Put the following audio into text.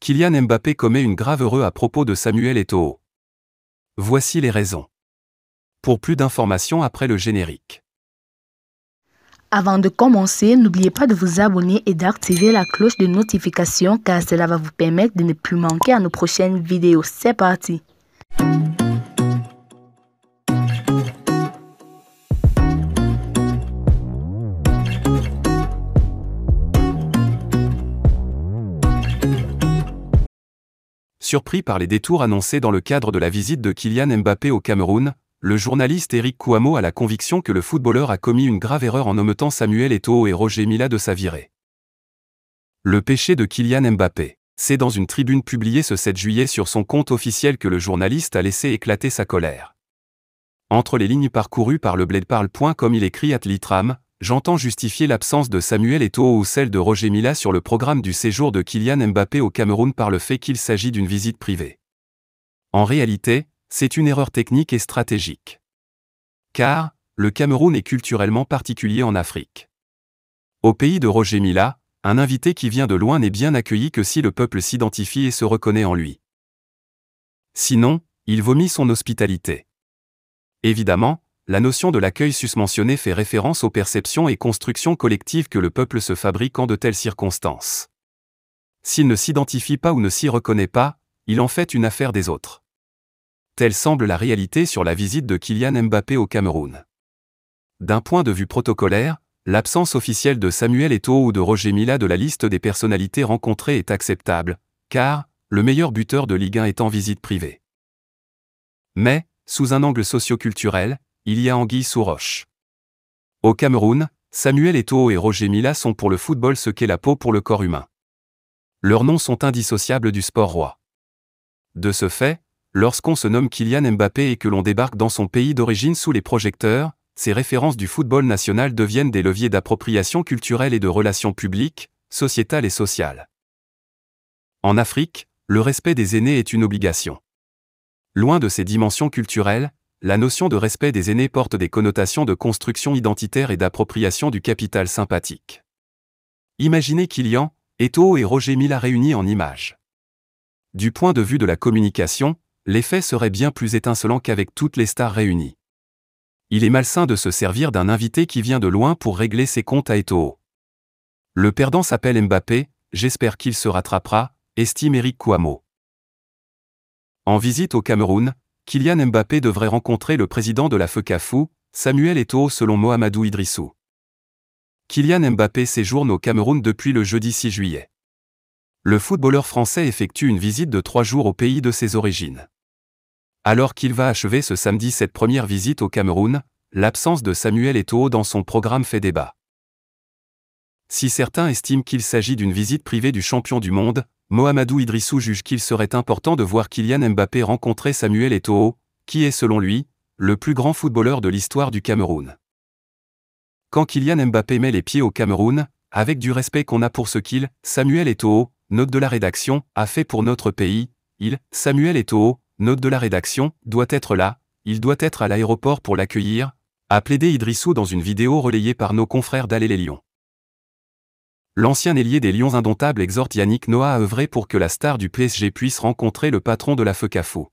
Kylian Mbappé commet une grave erreur à propos de Samuel Eto'o. Voici les raisons. Pour plus d'informations après le générique. Avant de commencer, n'oubliez pas de vous abonner et d'activer la cloche de notification car cela va vous permettre de ne plus manquer à nos prochaines vidéos. C'est parti! Surpris par les détours annoncés dans le cadre de la visite de Kylian Mbappé au Cameroun, le journaliste Eric Kouamo a la conviction que le footballeur a commis une grave erreur en omettant Samuel Eto'o et Roger Milla de sa virée. Le péché de Kylian Mbappé. C'est dans une tribune publiée ce 7 juillet sur son compte officiel que le journaliste a laissé éclater sa colère. Entre les lignes parcourues par le bledparle.com, il écrit @litram, j'entends justifier l'absence de Samuel Eto'o ou celle de Roger Milla sur le programme du séjour de Kylian Mbappé au Cameroun par le fait qu'il s'agit d'une visite privée. En réalité, c'est une erreur technique et stratégique. Car, le Cameroun est culturellement particulier en Afrique. Au pays de Roger Milla, un invité qui vient de loin n'est bien accueilli que si le peuple s'identifie et se reconnaît en lui. Sinon, il vomit son hospitalité. Évidemment, la notion de l'accueil susmentionnée fait référence aux perceptions et constructions collectives que le peuple se fabrique en de telles circonstances. S'il ne s'identifie pas ou ne s'y reconnaît pas, il en fait une affaire des autres. Telle semble la réalité sur la visite de Kylian Mbappé au Cameroun. D'un point de vue protocolaire, l'absence officielle de Samuel Eto'o ou de Roger Milla de la liste des personnalités rencontrées est acceptable, car, le meilleur buteur de Ligue 1 est en visite privée. Mais, sous un angle socio-culturel, il y a anguille sous roche. Au Cameroun, Samuel Eto'o et Roger Milla sont pour le football ce qu'est la peau pour le corps humain. Leurs noms sont indissociables du sport roi. De ce fait, lorsqu'on se nomme Kylian Mbappé et que l'on débarque dans son pays d'origine sous les projecteurs, ces références du football national deviennent des leviers d'appropriation culturelle et de relations publiques, sociétales et sociales. En Afrique, le respect des aînés est une obligation. Loin de ces dimensions culturelles, la notion de respect des aînés porte des connotations de construction identitaire et d'appropriation du capital sympathique. Imaginez Kylian, Eto'o et Roger Milla réunis en images. Du point de vue de la communication, l'effet serait bien plus étincelant qu'avec toutes les stars réunies. Il est malsain de se servir d'un invité qui vient de loin pour régler ses comptes à Eto'o. Le perdant s'appelle Mbappé, j'espère qu'il se rattrapera, estime Eric Kouamo. En visite au Cameroun, Kylian Mbappé devrait rencontrer le président de la FECAFOOT, Samuel Eto'o selon Mohamedou Idrissou. Kylian Mbappé séjourne au Cameroun depuis le jeudi 6 juillet. Le footballeur français effectue une visite de 3 jours au pays de ses origines. Alors qu'il va achever ce samedi cette première visite au Cameroun, l'absence de Samuel Eto'o dans son programme fait débat. Si certains estiment qu'il s'agit d'une visite privée du champion du monde, Mohamedou Idrissou juge qu'il serait important de voir Kylian Mbappé rencontrer Samuel Eto'o, qui est selon lui, le plus grand footballeur de l'histoire du Cameroun. Quand Kylian Mbappé met les pieds au Cameroun, avec du respect qu'on a pour ce qu'il, Samuel Eto'o, note de la rédaction, a fait pour notre pays, Samuel Eto'o, note de la rédaction, doit être là, il doit être à l'aéroport pour l'accueillir, a plaidé Idrissou dans une vidéo relayée par nos confrères d'Allez les Lions. L'ancien ailier des Lions indomptables exhorte Yannick Noah à œuvrer pour que la star du PSG puisse rencontrer le patron de la FECAFOOT.